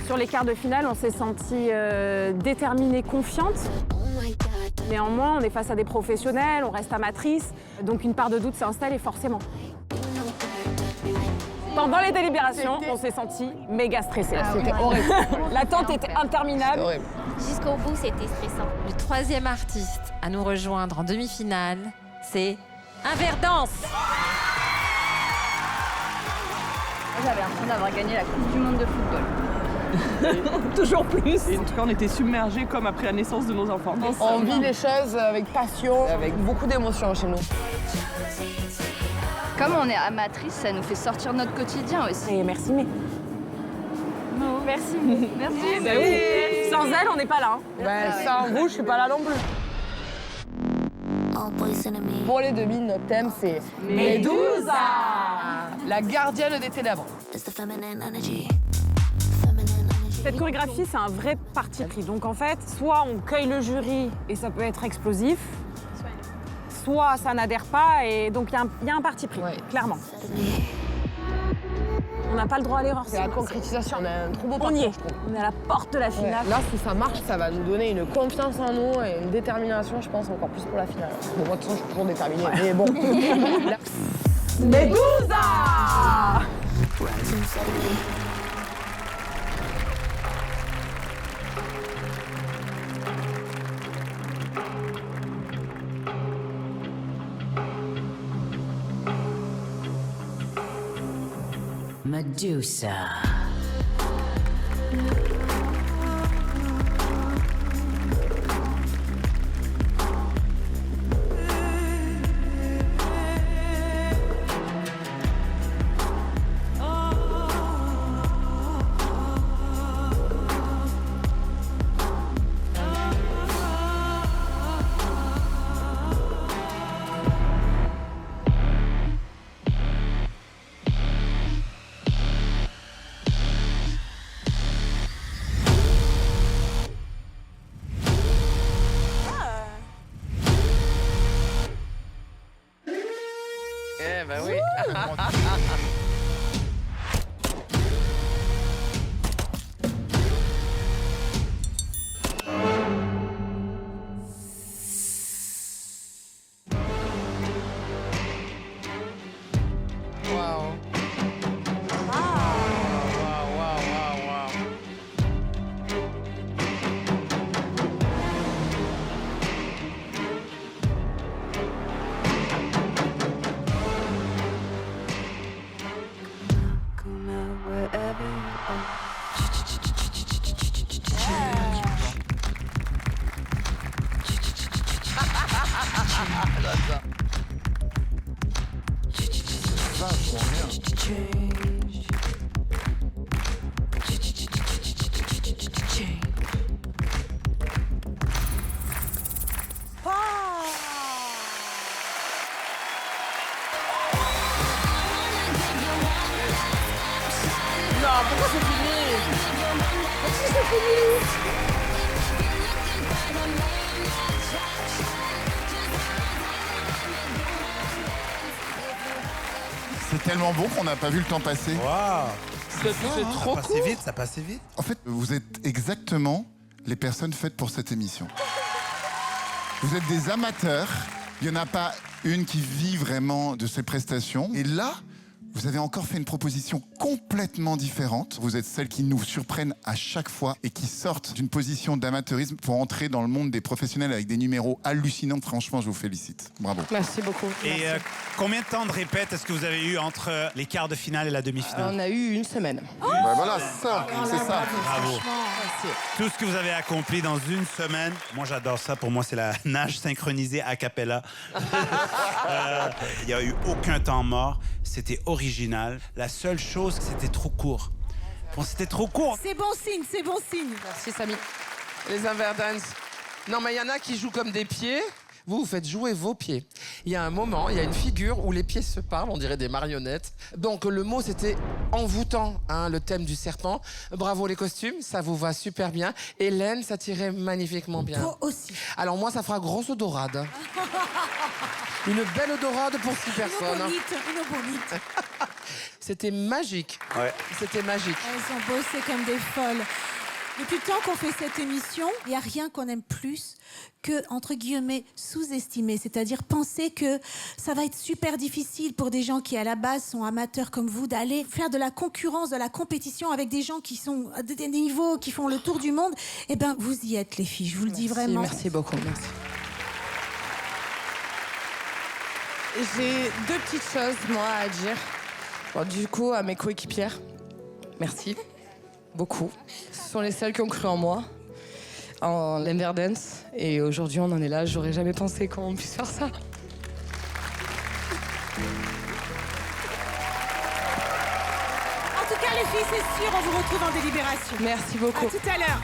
Sur les quarts de finale, on s'est sentie déterminée, confiante. Néanmoins, on est face à des professionnels, on reste amatrice, donc une part de doute s'est installée forcément. Pendant les délibérations, on s'est sentis méga stressés. C'était horrible. L'attente était interminable. Horrible. Jusqu'au bout, c'était stressant. Le troisième artiste à nous rejoindre en demi-finale, c'est Inverdance. J'avais l'impression d'avoir gagné la Coupe du Monde de football. Toujours plus. Et en tout cas, on était submergés comme après la naissance de nos enfants. On vit les choses avec passion, avec beaucoup d'émotions chez nous. Comme on est amatrice, ça nous fait sortir de notre quotidien aussi. Et merci, mais. Merci. Merci. Bah oui. Sans elle, on n'est pas là. Ben, sans vous, je suis pas là non plus. Pour les demi, notre thème, c'est Medusa. la gardienne des ténèbres. Cette chorégraphie, c'est un vrai parti pris. Donc en fait, soit on cueille le jury et ça peut être explosif, soit ça n'adhère pas et donc il y a un parti pris, clairement. On n'a pas le droit à l'erreur. C'est la concrétisation. On a un trop beau On parcours, y est. je trouve. On est à la porte de la finale. Là, si ça marche, ça va nous donner une confiance en nous et une détermination, je pense, encore plus pour la finale. Bon, moi, de toute façon, je suis toujours déterminée. Mais bon. Là- Medusa. Medusa. Eh ben oui. Wow. Wow. Non, pourquoi c'est fini? Pourquoi c'est fini? C'est tellement bon qu'on n'a pas vu le temps passer. Waouh. C'est trop cool. Ça passait vite. En fait, vous êtes exactement les personnes faites pour cette émission. Vous êtes des amateurs. Il n'y en a pas une qui vit vraiment de ses prestations. Et là, vous avez encore fait une proposition complètement différente. Vous êtes celles qui nous surprennent à chaque fois et qui sortent d'une position d'amateurisme pour entrer dans le monde des professionnels avec des numéros hallucinants. Franchement, je vous félicite. Bravo. Merci beaucoup. Et combien de temps de répète est-ce que vous avez eu entre les quarts de finale et la demi-finale? On a eu une semaine. Bah voilà, ça, c'est ça. Bravo. Tout ce que vous avez accompli dans une semaine, moi j'adore ça. Pour moi, c'est la nage synchronisée a cappella. Il n'y a eu aucun temps mort. C'était original. La seule chose, c'était trop court. Bon, c'était trop court. C'est bon signe, c'est bon signe. Merci, Samy. Les Inverdance. Non, mais il y en a qui jouent comme des pieds. Vous faites jouer vos pieds. Il y a un moment, il y a une figure où les pieds se parlent, on dirait des marionnettes. Donc le mot, c'était envoûtant, hein, le thème du serpent. Bravo les costumes, ça vous va super bien. Hélène, ça tirait magnifiquement bien. Toi aussi. Alors moi, ça fera grosse odorade. Une belle odorade pour 6 personnes. Une bonite. C'était magique. Ouais. C'était magique. Elles ont bossé comme des folles. Depuis le temps qu'on fait cette émission, il n'y a rien qu'on aime plus que, entre guillemets, sous-estimer. C'est-à-dire penser que ça va être super difficile pour des gens qui, à la base, sont amateurs comme vous, d'aller faire de la concurrence, de la compétition avec des gens qui sont à des niveaux, qui font le tour du monde. Eh bien, vous y êtes, les filles. Je vous le dis vraiment. Merci beaucoup, merci. J'ai 2 petites choses, moi, à dire. Bon, du coup, à mes coéquipières, merci. Beaucoup. Ce sont les seules qui ont cru en moi, en l'Emerdance. Et aujourd'hui, on en est là. J'aurais jamais pensé qu'on puisse faire ça. En tout cas, les filles, c'est sûr, on vous retrouve en délibération. Merci beaucoup. À tout à l'heure.